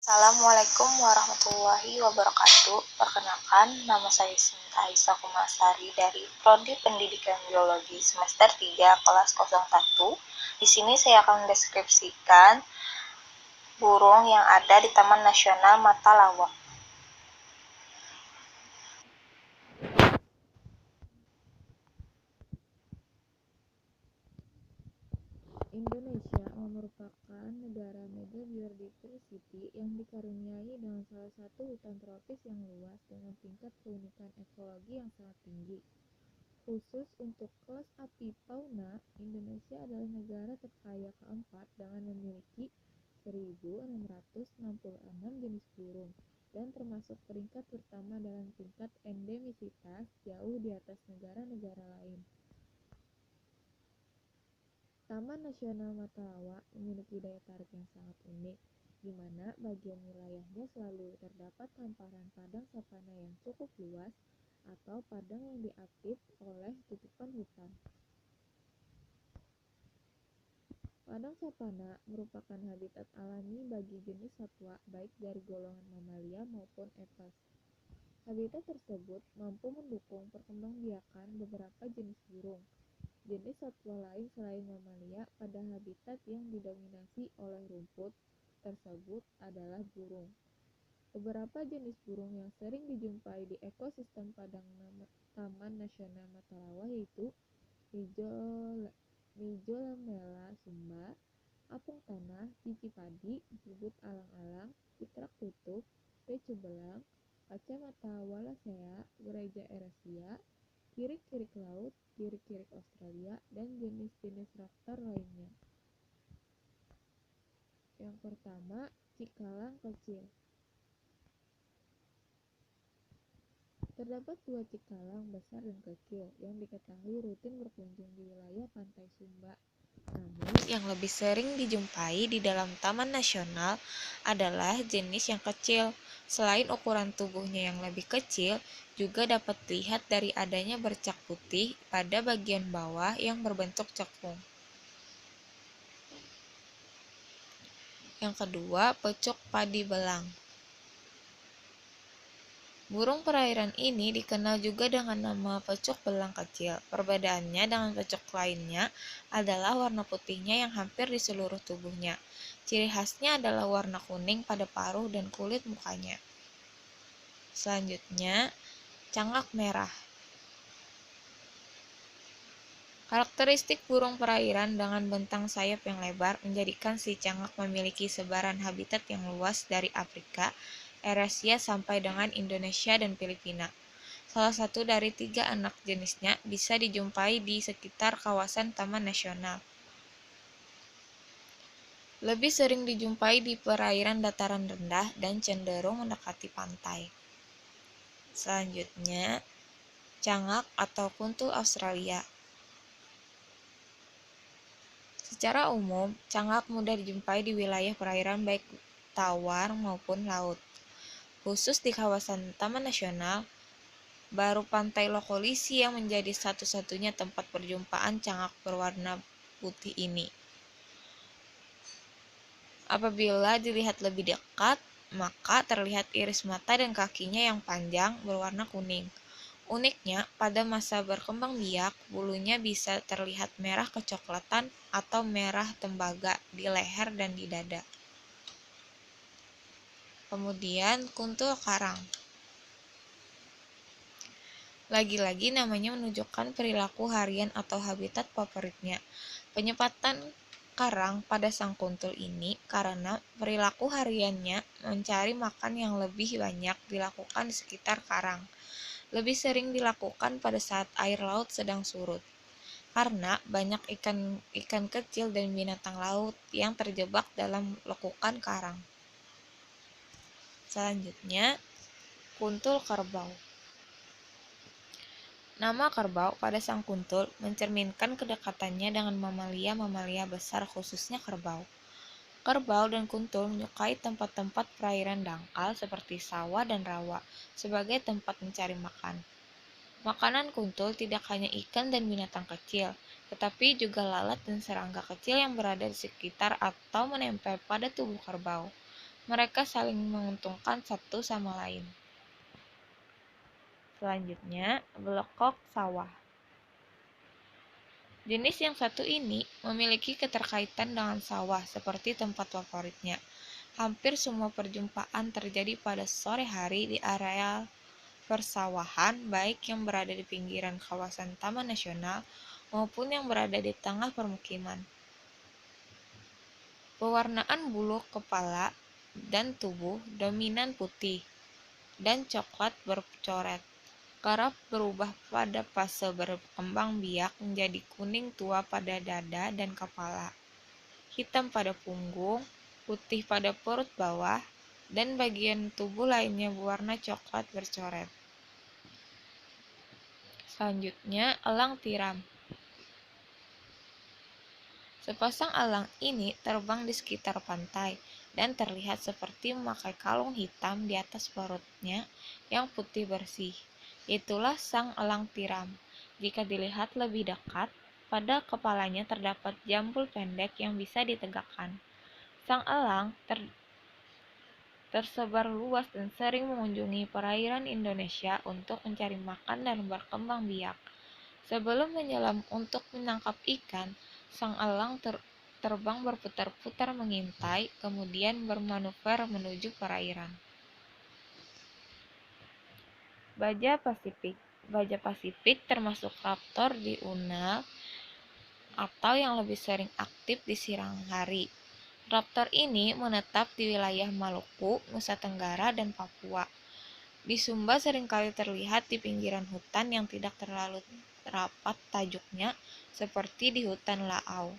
Assalamualaikum warahmatullahi wabarakatuh. Perkenalkan, nama saya Sinta Aisyah Kumasari dari Prodi Pendidikan Biologi semester 3 kelas 01. Di sini saya akan mendeskripsikan burung yang ada di Taman Nasional Matalawa. Indonesia merupakan negara mega biodiversity yang dikaruniai dengan salah satu hutan tropis yang luas dengan tingkat keunikan ekologi yang sangat tinggi. Khusus untuk kelas apifauna, Indonesia adalah negara terkaya keempat dengan memiliki 1.666 jenis burung dan termasuk peringkat pertama dalam tingkat endemisitas, jauh di atas negara-negara lain. Taman Nasional Matalawa memiliki daya tarik yang sangat unik, di mana bagian wilayahnya selalu terdapat hamparan padang savana yang cukup luas atau padang yang diapit oleh tutupan hutan. Padang savana merupakan habitat alami bagi jenis satwa baik dari golongan mamalia maupun aves. Habitat tersebut mampu mendukung perkembangbiakan beberapa jenis burung. Jenis satwa lain selain mamalia pada habitat yang didominasi oleh rumput tersebut adalah burung. Beberapa jenis burung yang sering dijumpai di ekosistem padang Taman Nasional Matalawa yaitu Mijolamela sumba, apung tanah, cici padi, bubut alang-alang, pitrak kutub, pecu belang, kacamata wallacea, gereja erasia, kirik-kirik laut, kirik-kirik Australia, dan jenis-jenis raptor lainnya. Yang pertama, cikalang kecil. Terdapat dua cikalang besar dan kecil yang diketahui rutin berkunjung di wilayah pantai Sumba. Namun, yang lebih sering dijumpai di dalam Taman Nasional adalah jenis yang kecil. Selain ukuran tubuhnya yang lebih kecil, juga dapat dilihat dari adanya bercak putih pada bagian bawah yang berbentuk cekung. Yang kedua, pecuk padi belang. Burung perairan ini dikenal juga dengan nama pecuk belang kecil. Perbedaannya dengan pecuk lainnya adalah warna putihnya yang hampir di seluruh tubuhnya. Ciri khasnya adalah warna kuning pada paruh dan kulit mukanya. Selanjutnya, cangak merah. Karakteristik burung perairan dengan bentang sayap yang lebar menjadikan si cangak memiliki sebaran habitat yang luas dari Afrika, Eurasia sampai dengan Indonesia dan Filipina. Salah satu dari 3 anak jenisnya bisa dijumpai di sekitar kawasan Taman Nasional. Lebih sering dijumpai di perairan dataran rendah dan cenderung mendekati pantai. Selanjutnya, cangak atau kuntul Australia. Secara umum, cangak mudah dijumpai di wilayah perairan baik tawar maupun laut. Khusus di kawasan Taman Nasional, baru pantai Lokolisi yang menjadi satu-satunya tempat perjumpaan cangak berwarna putih ini. Apabila dilihat lebih dekat, maka terlihat iris mata dan kakinya yang panjang berwarna kuning. Uniknya, pada masa berkembang biak, bulunya bisa terlihat merah kecoklatan atau merah tembaga di leher dan di dada. Kemudian, kuntul karang. Lagi-lagi namanya menunjukkan perilaku harian atau habitat favoritnya. Penyempatan karang pada sang kuntul ini karena perilaku hariannya mencari makan yang lebih banyak dilakukan di sekitar karang. Lebih sering dilakukan pada saat air laut sedang surut, karena banyak ikan kecil dan binatang laut yang terjebak dalam lekukan karang. Selanjutnya, kuntul kerbau. Nama kerbau pada sang kuntul mencerminkan kedekatannya dengan mamalia-mamalia besar khususnya kerbau. Kerbau dan kuntul menyukai tempat-tempat perairan dangkal seperti sawah dan rawa sebagai tempat mencari makan. Makanan kuntul tidak hanya ikan dan binatang kecil, tetapi juga lalat dan serangga kecil yang berada di sekitar atau menempel pada tubuh kerbau. Mereka saling menguntungkan satu sama lain. Selanjutnya, belekok sawah. Jenis yang satu ini memiliki keterkaitan dengan sawah seperti tempat favoritnya. Hampir semua perjumpaan terjadi pada sore hari di area persawahan, baik yang berada di pinggiran kawasan Taman Nasional maupun yang berada di tengah permukiman. Pewarnaan bulu kepala dan tubuh dominan putih dan coklat bercoret. Kerap berubah pada fase berkembang biak menjadi kuning tua pada dada dan kepala, hitam pada punggung, putih pada perut bawah, dan bagian tubuh lainnya berwarna coklat bercoret. Selanjutnya, elang tiram. Sepasang elang ini terbang di sekitar pantai dan terlihat seperti memakai kalung hitam di atas perutnya yang putih bersih. Itulah sang elang tiram. Jika dilihat lebih dekat, pada kepalanya terdapat jambul pendek yang bisa ditegakkan. Sang elang tersebar luas dan sering mengunjungi perairan Indonesia untuk mencari makan dan berkembang biak. Sebelum menyelam untuk menangkap ikan, sang elang terbang berputar-putar mengintai, kemudian bermanuver menuju perairan. Baja Pasifik. Baja Pasifik termasuk raptor di Unal atau yang lebih sering aktif di siang hari. Raptor ini menetap di wilayah Maluku, Nusa Tenggara, dan Papua. Di Sumba seringkali terlihat di pinggiran hutan yang tidak terlalu rapat tajuknya, seperti di hutan Laau.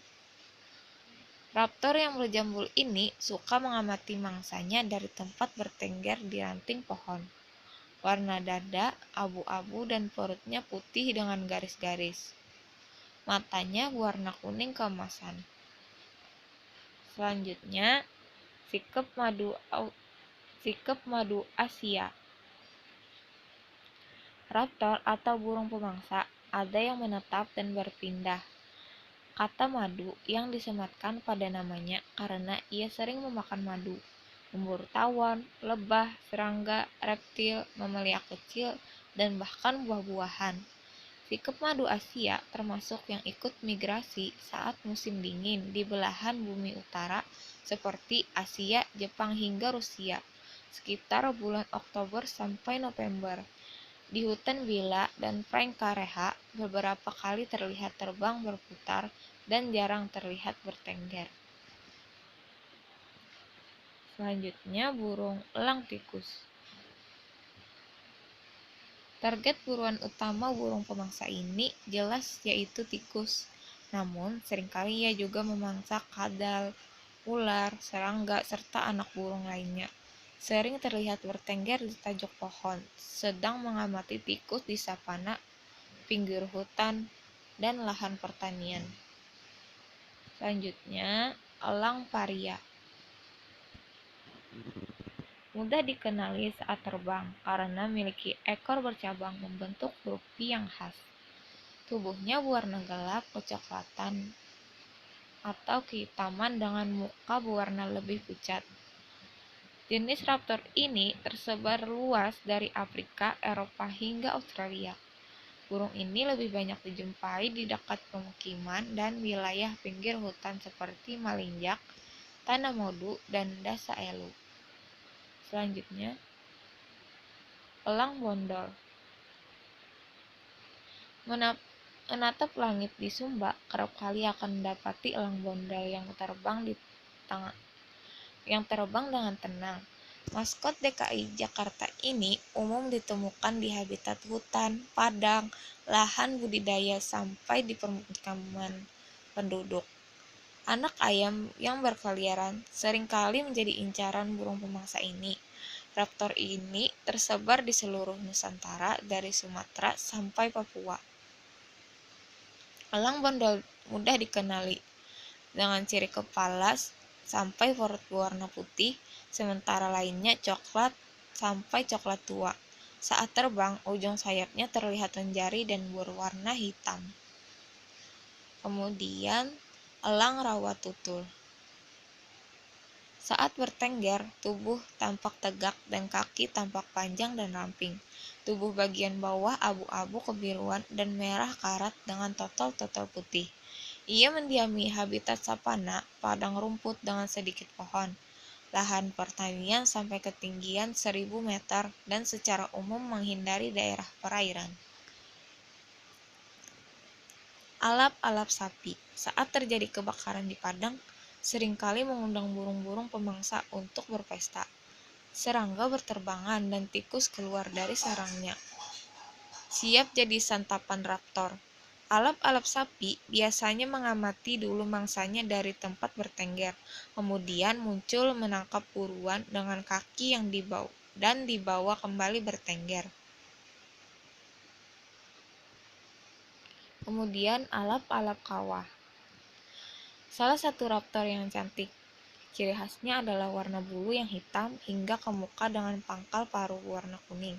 Raptor yang berjambul ini suka mengamati mangsanya dari tempat bertengger di ranting pohon. Warna dada abu-abu dan perutnya putih dengan garis-garis. Matanya berwarna kuning keemasan. Selanjutnya, sikep madu Asia. Raptor atau burung pemangsa ada yang menetap dan berpindah. Kata madu yang disematkan pada namanya karena ia sering memakan madu, memburu tawon, lebah, serangga, reptil, mamalia kecil, dan bahkan buah-buahan. Sikep madu Asia termasuk yang ikut migrasi saat musim dingin di belahan bumi utara seperti Asia, Jepang hingga Rusia, sekitar bulan Oktober sampai November. Di hutan Vila dan Frankarea beberapa kali terlihat terbang berputar dan jarang terlihat bertengger. Selanjutnya, burung elang tikus. Target buruan utama burung pemangsa ini jelas yaitu tikus. Namun, seringkali ia juga memangsa kadal, ular, serangga, serta anak burung lainnya. Sering terlihat bertengger di tajuk pohon, sedang mengamati tikus di savana, pinggir hutan, dan lahan pertanian. Selanjutnya, elang paria. Mudah dikenali saat terbang karena memiliki ekor bercabang membentuk huruf V yang khas. Tubuhnya berwarna gelap kecoklatan atau kehitaman dengan muka berwarna lebih pucat. Jenis raptor ini tersebar luas dari Afrika, Eropa, hingga Australia. Burung ini lebih banyak dijumpai di dekat pemukiman dan wilayah pinggir hutan seperti Malinjak, Tanah Modu, dan Dasa Elu. Selanjutnya, elang bondol. Menatap langit di Sumba, kerap kali akan mendapati elang bondol yang terbang dengan tenang. Maskot DKI Jakarta ini umum ditemukan di habitat hutan, padang, lahan budidaya sampai di permukiman penduduk. Anak ayam yang berkeliaran seringkali menjadi incaran burung pemangsa ini. Raptor ini tersebar di seluruh Nusantara dari Sumatera sampai Papua. Elang bondol mudah dikenali dengan ciri kepala sampai perut berwarna putih, sementara lainnya coklat sampai coklat tua. Saat terbang, ujung sayapnya terlihat menjari dan berwarna hitam. Kemudian, elang rawa tutul. Saat bertengger, tubuh tampak tegak dan kaki tampak panjang dan ramping. Tubuh bagian bawah abu-abu kebiruan dan merah karat dengan total putih. Ia mendiami habitat savana, padang rumput dengan sedikit pohon, lahan pertanian sampai ketinggian 1000 meter dan secara umum menghindari daerah perairan. Alap-alap sapi. Saat terjadi kebakaran di padang, seringkali mengundang burung-burung pemangsa untuk berpesta. Serangga berterbangan dan tikus keluar dari sarangnya, siap jadi santapan raptor. Alap-alap sapi biasanya mengamati dulu mangsanya dari tempat bertengger, kemudian muncul menangkap buruan dengan kaki yang dibawa kembali bertengger. Kemudian alap-alap kawah. Salah satu raptor yang cantik. Ciri khasnya adalah warna bulu yang hitam hingga ke muka dengan pangkal paruh warna kuning.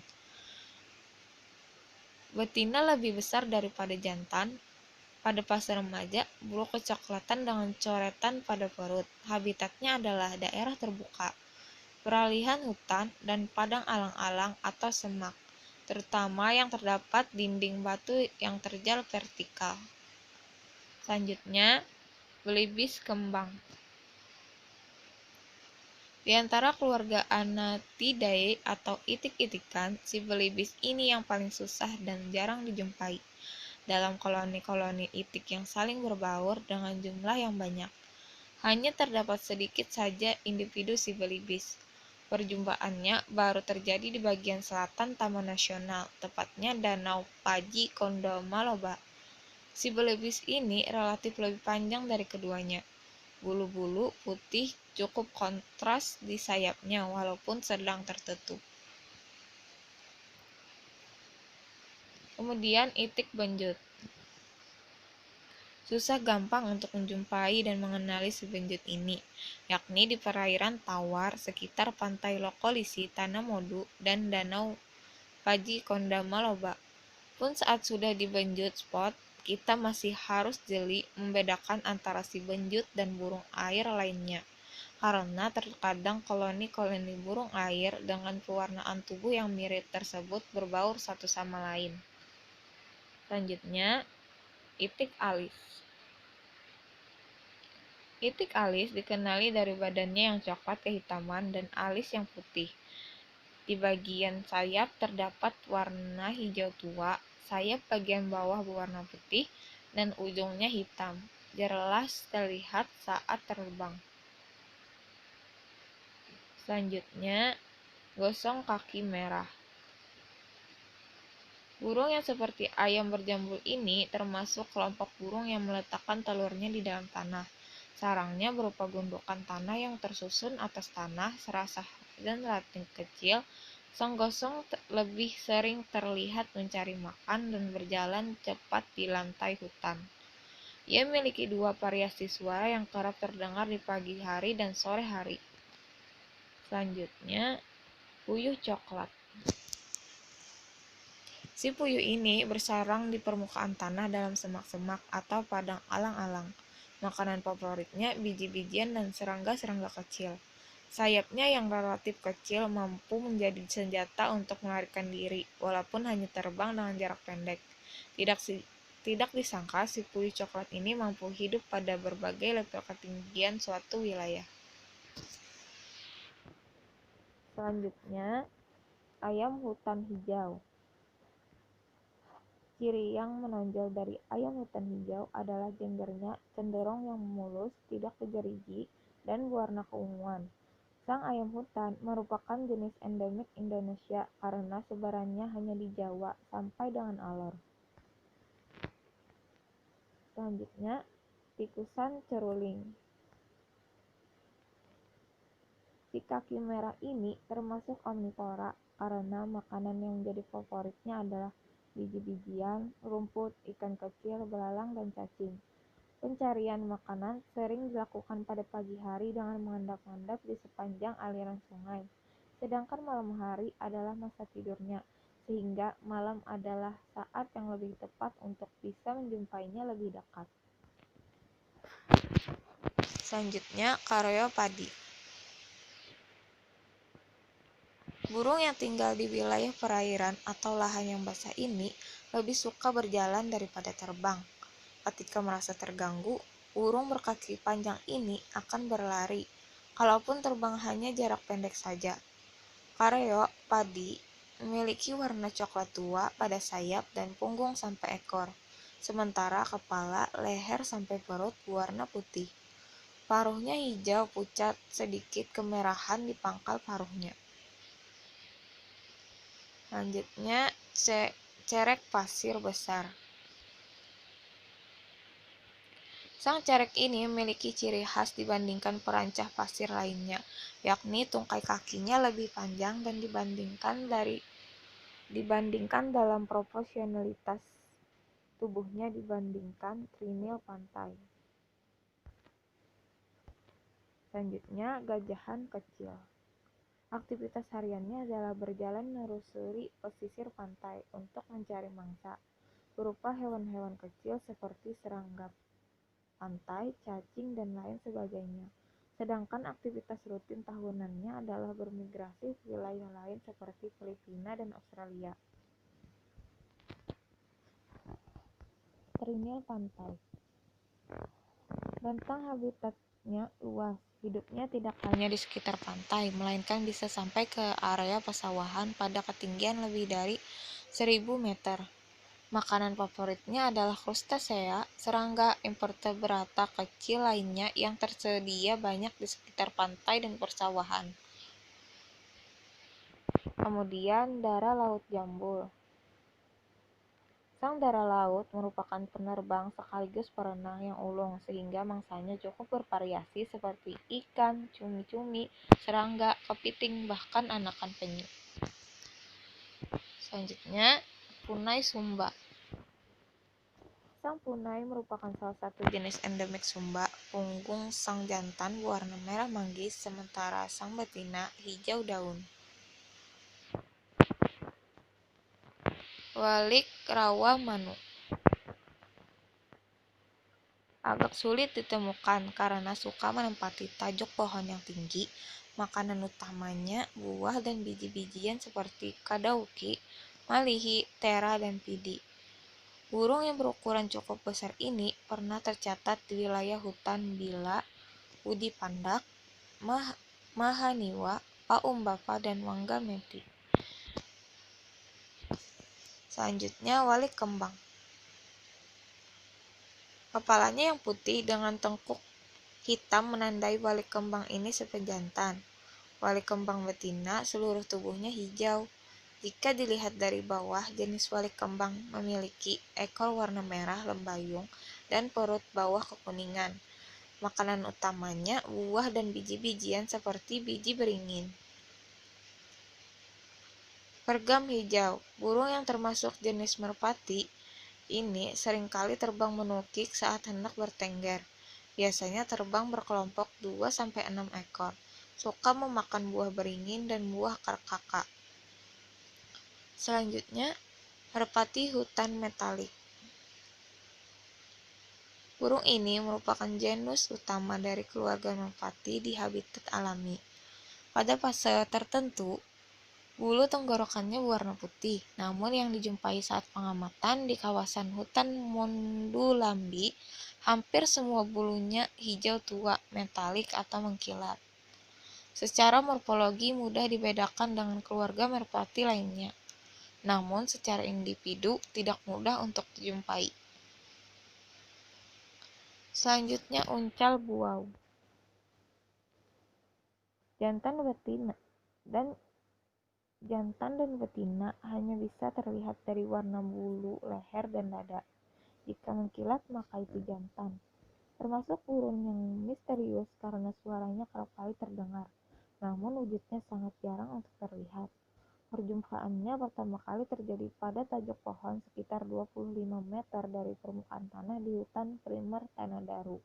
Betina lebih besar daripada jantan. Pada fase remaja, bulu kecoklatan dengan coretan pada perut. Habitatnya adalah daerah terbuka, peralihan hutan, dan padang alang-alang atau semak, terutama yang terdapat dinding batu yang terjal vertikal. Selanjutnya, belibis kembang. Di antara keluarga Anatidae atau itik-itikan, si belibis ini yang paling susah dan jarang dijumpai dalam koloni-koloni itik yang saling berbaur dengan jumlah yang banyak. Hanya terdapat sedikit saja individu si belibis. Perjumpaannya baru terjadi di bagian selatan Taman Nasional, tepatnya Danau Paji Kondomaloba. Si belibis ini relatif lebih panjang dari keduanya. Bulu-bulu putih cukup kontras di sayapnya walaupun sedang tertutup. Kemudian itik benjut. Susah gampang untuk menjumpai dan mengenali si benjut ini, yakni di perairan tawar sekitar pantai Lokolisi, Tanamodu, dan Danau Paji Kondamaloba. Pun saat sudah di benjut spot, kita masih harus jeli membedakan antara si benjut dan burung air lainnya, karena terkadang koloni-koloni burung air dengan pewarnaan tubuh yang mirip tersebut berbaur satu sama lain. Selanjutnya, itik alis. Itik alis dikenali dari badannya yang coklat kehitaman dan alis yang putih. Di bagian sayap terdapat warna hijau tua, sayap bagian bawah berwarna putih, dan ujungnya hitam, jelas terlihat saat terbang. Selanjutnya, gosong kaki merah. Burung yang seperti ayam berjambul ini termasuk kelompok burung yang meletakkan telurnya di dalam tanah. Sarangnya berupa gundukan tanah yang tersusun atas tanah serasa dan relatif kecil. Sang gosong lebih sering terlihat mencari makan dan berjalan cepat di lantai hutan. Ia memiliki dua variasi suara yang kerap terdengar di pagi hari dan sore hari. Selanjutnya, puyuh coklat. Si puyuh ini bersarang di permukaan tanah dalam semak-semak atau padang alang-alang. Makanan favoritnya biji-bijian dan serangga-serangga kecil. Sayapnya yang relatif kecil mampu menjadi senjata untuk melarikan diri, walaupun hanya terbang dengan jarak pendek. Tidak disangka si puyuh coklat ini mampu hidup pada berbagai level ketinggian suatu wilayah. Selanjutnya, ayam hutan hijau. Ciri yang menonjol dari ayam hutan hijau adalah jenggernya cenderung yang mulus, tidak bergerigi, dan berwarna keunguan. Sang ayam hutan merupakan jenis endemik Indonesia karena sebarannya hanya di Jawa sampai dengan Alor. Selanjutnya, tikusan ceruling. Si kaki merah ini termasuk omnivora karena makanan yang menjadi favoritnya adalah biji-bijian, rumput, ikan kecil, belalang, dan cacing. Pencarian makanan sering dilakukan pada pagi hari dengan mengendap-endap di sepanjang aliran sungai, sedangkan malam hari adalah masa tidurnya, sehingga malam adalah saat yang lebih tepat untuk bisa menjumpainya lebih dekat. Selanjutnya, kareo padi. Burung yang tinggal di wilayah perairan atau lahan yang basah ini lebih suka berjalan daripada terbang. Ketika merasa terganggu, burung berkaki panjang ini akan berlari, kalaupun terbang hanya jarak pendek saja. Kareo padi memiliki warna coklat tua pada sayap dan punggung sampai ekor, sementara kepala, leher sampai perut berwarna putih. Paruhnya hijau pucat, sedikit kemerahan di pangkal paruhnya. Selanjutnya, cerek pasir besar. Sang cerek ini memiliki ciri khas dibandingkan perancah pasir lainnya, yakni tungkai kakinya lebih panjang dan dibandingkan dalam proporsionalitas tubuhnya dibandingkan trinil pantai. Selanjutnya, gajahan kecil. Aktivitas hariannya adalah berjalan menelusuri pesisir pantai untuk mencari mangsa, berupa hewan-hewan kecil seperti serangga pantai, cacing, dan lain sebagainya. Sedangkan aktivitas rutin tahunannya adalah bermigrasi ke wilayah lain seperti Filipina dan Australia. Trinil pantai. Bantang habitatnya luas. Hidupnya tidak hanya di sekitar pantai, melainkan bisa sampai ke area pesawahan pada ketinggian lebih dari 1000 meter. Makanan favoritnya adalah crustacea, serangga invertebrata kecil lainnya yang tersedia banyak di sekitar pantai dan persawahan. Kemudian, dara laut jambul. Sang dara laut merupakan penerbang sekaligus perenang yang ulung, sehingga mangsanya cukup bervariasi seperti ikan, cumi-cumi, serangga, kepiting, bahkan anakan penyu. Selanjutnya, punai Sumba. Sang punai merupakan salah satu jenis endemik Sumba. Punggung sang jantan berwarna merah manggis, sementara sang betina hijau daun. Walik rawa manuk. Agak sulit ditemukan karena suka menempati tajuk pohon yang tinggi. Makanan utamanya buah dan biji-bijian seperti kadauki, malihi, tera, dan pidi. Burung yang berukuran cukup besar ini pernah tercatat di wilayah hutan Bila, Udi Pandak, Mahaniwa, Paumbapa, dan Wangameti. Selanjutnya, walik kembang. Kepalanya yang putih dengan tengkuk hitam menandai walik kembang ini sepejantan. Walik kembang betina seluruh tubuhnya hijau. Jika dilihat dari bawah, jenis walik kembang memiliki ekor warna merah lembayung dan perut bawah kekuningan. Makanan utamanya buah dan biji-bijian seperti biji beringin. Pergam hijau, burung yang termasuk jenis merpati ini seringkali terbang menukik saat hendak bertengger. Biasanya terbang berkelompok 2-6 ekor. Suka memakan buah beringin dan buah kakak. Selanjutnya, merpati hutan metalik. Burung ini merupakan genus utama dari keluarga merpati di habitat alami. Pada fase tertentu, bulu tenggorokannya berwarna putih, namun yang dijumpai saat pengamatan di kawasan hutan Mondulambi, hampir semua bulunya hijau tua, metalik atau mengkilat. Secara morfologi mudah dibedakan dengan keluarga merpati lainnya, namun secara individu tidak mudah untuk dijumpai. Selanjutnya, uncal buau. Jantan dan betina hanya bisa terlihat dari warna bulu leher dan dada. Jika mengkilat, maka itu jantan. Termasuk burung yang misterius karena suaranya kerap kali terdengar, namun wujudnya sangat jarang untuk terlihat. Perjumpaannya pertama kali terjadi pada tajuk pohon sekitar 25 meter dari permukaan tanah di hutan primer Tanah Daru.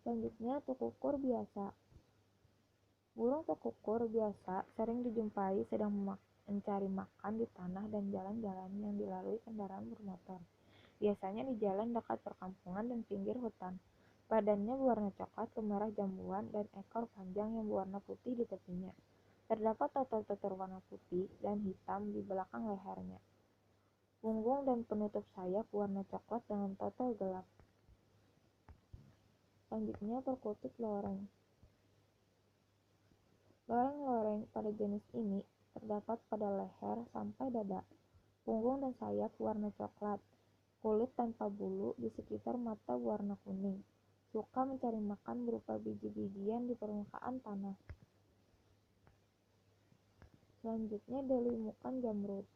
Selanjutnya, tukukur biasa. Burung tukukur biasa sering dijumpai sedang mencari makan di tanah dan jalan-jalan yang dilalui kendaraan bermotor. Biasanya di jalan dekat perkampungan dan pinggir hutan. Badannya berwarna coklat kemerah jambuan dan ekor panjang yang berwarna putih di tepinya. Terdapat totel-totel warna putih dan hitam di belakang lehernya. Punggung dan penutup sayap warna coklat dengan totel gelap. Selanjutnya perkutut loreng. Loreng-loreng pada jenis ini terdapat pada leher sampai dada. Punggung dan sayap warna coklat. Kulit tanpa bulu di sekitar mata warna kuning. Suka mencari makan berupa biji-bijian di permukaan tanah. Selanjutnya delimukan jamrut.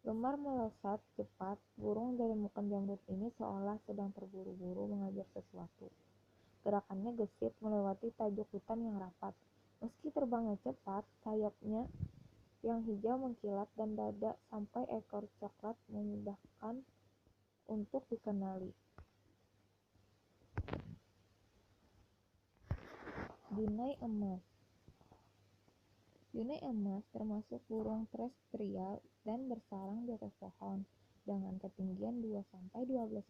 Gemar melesat cepat, burung delimukan jamrut ini seolah sedang terburu-buru mengajar sesuatu. Gerakannya gesit melewati tajuk hutan yang rapat. Meski terbangnya cepat, sayapnya yang hijau mengkilat dan dada sampai ekor coklat memudahkan untuk dikenali. Junai emas. Junai emas termasuk burung terestrial dan bersarang di atas pohon dengan ketinggian 2-12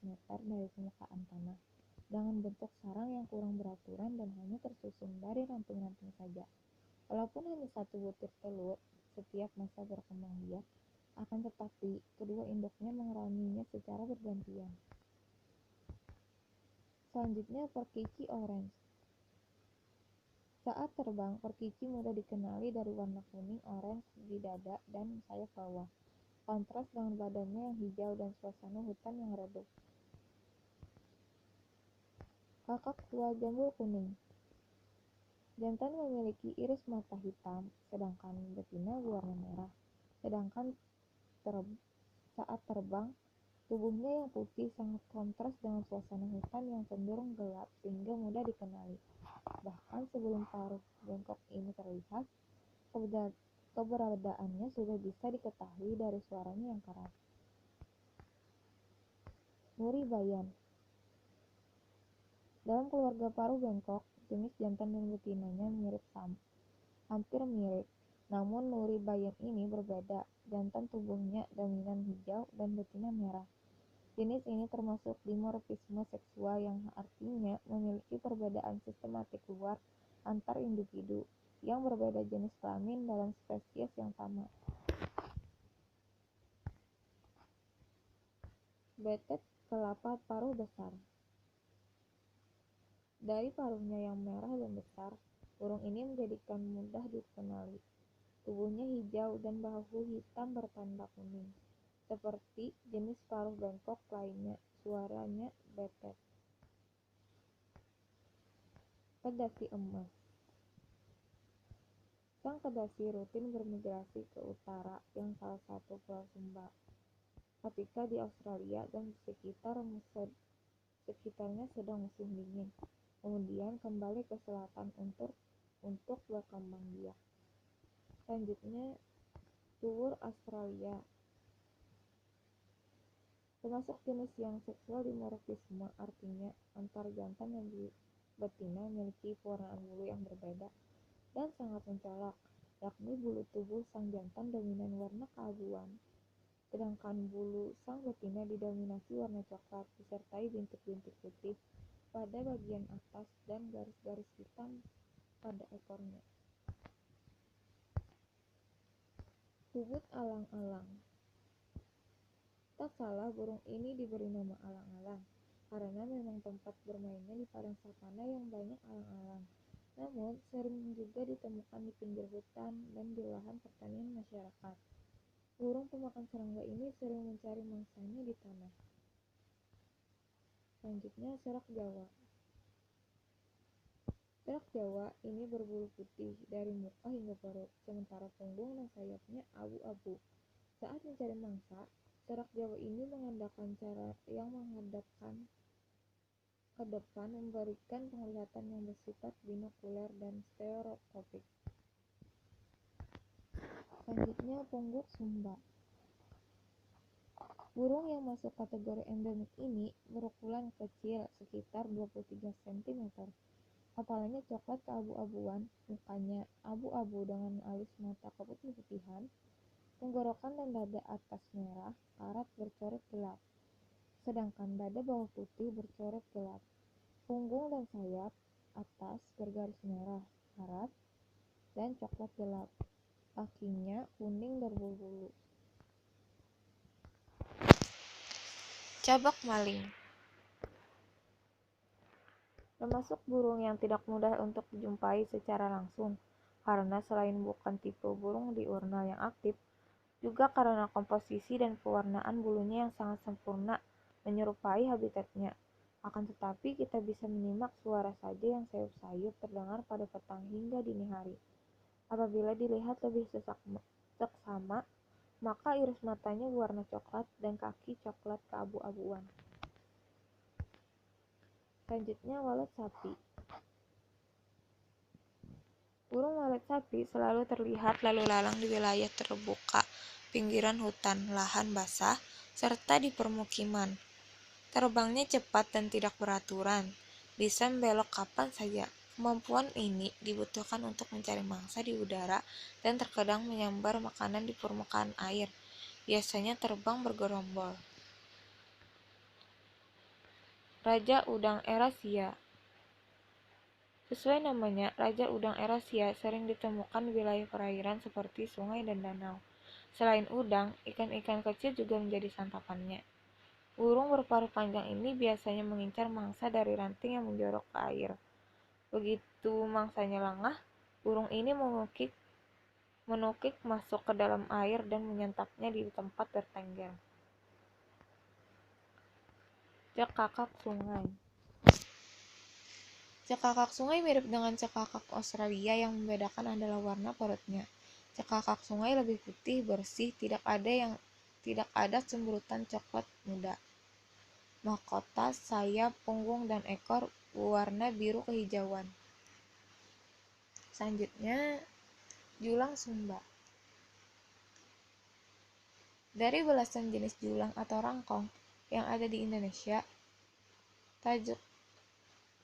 meter dari permukaan tanah, dengan bentuk sarang yang kurang beraturan dan hanya tersusun dari ranting-ranting saja. Walaupun hanya satu butir telur setiap masa berkembang biak, akan tetapi kedua induknya mengeraminya secara bergantian. Selanjutnya perkici orange. Saat terbang, perkici mudah dikenali dari warna kuning orange di dada dan sayap bawah, kontras dengan badannya yang hijau dan suasana hutan yang redup. Kakak tua jambul kuning. Jantan memiliki iris mata hitam, sedangkan betina berwarna merah. Sedangkan saat terbang, tubuhnya yang putih sangat kontras dengan suasana hutan yang cenderung gelap sehingga mudah dikenali. Bahkan sebelum paruh bengkok ini terlihat, keberadaannya sudah bisa diketahui dari suaranya yang keras. Nuri bayan. Dalam keluarga paruh bengkok, jenis jantan dan betinanya hampir mirip. Namun nuri bayan ini berbeda. Jantan tubuhnya dominan hijau dan betina merah. Jenis ini termasuk dimorfisme seksual yang artinya memiliki perbedaan sistematik luar antar individu yang berbeda jenis kelamin dalam spesies yang sama. Betet kelapa paruh besar. Dari paruhnya yang merah dan besar, burung ini menjadikan mudah dikenali. Tubuhnya hijau dan bahu hitam bertanda kuning. Seperti jenis paruh bengkok lainnya, suaranya betet. Kedasi emas. Sang kedasi rutin bermigrasi ke utara yang salah satu pulau Sumba, ketika di Australia dan sekitarnya sedang musim dingin, kemudian kembali ke selatan untuk berkembang biak. Selanjutnya, tuwur Australia. Termasuk jenis yang seksual dimorfisme, artinya antar jantan dan betina memiliki pewarnaan bulu yang berbeda dan sangat mencolok, yakni bulu tubuh sang jantan dominan warna keabuan, sedangkan bulu sang betina didominasi warna coklat disertai bintik-bintik putih pada bagian atas dan garis-garis hitam pada ekornya. Tubut alang-alang. Tak salah burung ini diberi nama alang-alang karena memang tempat bermainnya di padang savana yang banyak alang-alang. Namun sering juga ditemukan di pinggir hutan dan di lahan pertanian masyarakat. Burung pemakan serangga ini sering mencari mangsanya di tanah. Selanjutnya serak Jawa. Serak Jawa ini berbulu putih dari muka hingga perut, sementara punggung dan sayapnya abu-abu. Saat mencari mangsa, serak Jawa ini mengandalkan cara yang menghadapkan ke depan memberikan penglihatan yang bersifat binokuler dan stereoskopik. Selanjutnya pungguk Sumba. Burung yang masuk kategori endemik ini berukuran kecil sekitar 23 cm. Kepalanya coklat keabu-abuan, mukanya abu-abu dengan alis mata keputih-putihan, tenggorokan dan dada atas merah, karat bercoret gelap. sedangkan dada bawah putih bercoret gelap. Punggung dan sayap atas bergaris merah, karat, dan coklat gelap. Kakinya kuning berbulu. Cabak maling. Termasuk burung yang tidak mudah untuk dijumpai secara langsung, karena selain bukan tipe burung diurnal yang aktif, juga karena komposisi dan pewarnaan bulunya yang sangat sempurna menyerupai habitatnya. Akan tetapi kita bisa menyimak suara saja yang sayup-sayup terdengar pada petang hingga dini hari. Apabila dilihat lebih seksama, maka iris matanya berwarna coklat dan kaki coklat keabu-abuan. Selanjutnya, walet sapi. Burung walet sapi selalu terlihat lalu lalang di wilayah terbuka, pinggiran hutan, lahan basah, serta di permukiman. Terbangnya cepat dan tidak beraturan, bisa membelok kapan saja. Kemampuan ini dibutuhkan untuk mencari mangsa di udara dan terkadang menyambar makanan di permukaan air, biasanya terbang bergerombol. Raja udang Eurasia. Sesuai namanya, raja udang Eurasia sering ditemukan di wilayah perairan seperti sungai dan danau. Selain udang, ikan-ikan kecil juga menjadi santapannya. Burung berparuh panjang ini biasanya mengincar mangsa dari ranting yang menjorok ke air. Begitu mangsanya lengah, burung ini menukik masuk ke dalam air dan menyantapnya di tempat tertengger. Cekakak sungai. Cekakak sungai mirip dengan cekakak Australia, yang membedakan adalah warna perutnya. Cekakak sungai lebih putih, bersih, tidak ada cemburutan coklat muda. Mahkota, sayap, punggung, dan ekor berwarna biru kehijauan. Selanjutnya, julang Sumba. Dari belasan jenis julang atau rangkong yang ada di Indonesia,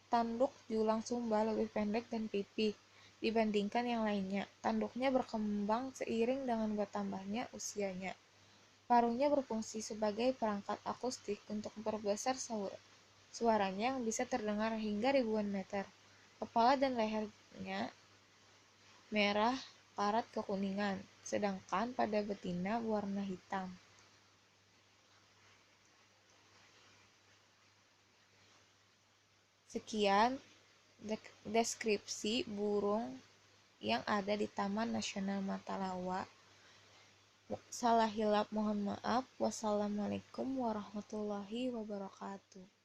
tanduk julang Sumba lebih pendek dan pipih dibandingkan yang lainnya. Tanduknya berkembang seiring dengan bertambahnya usianya. Paruhnya berfungsi sebagai perangkat akustik untuk memperbesar suaranya yang bisa terdengar hingga ribuan meter. Kepala dan lehernya merah karat kekuningan, sedangkan pada betina berwarna hitam. Sekian deskripsi burung yang ada di Taman Nasional Matalawa. Salah hilap mohon maaf. Wassalamualaikum warahmatullahi wabarakatuh.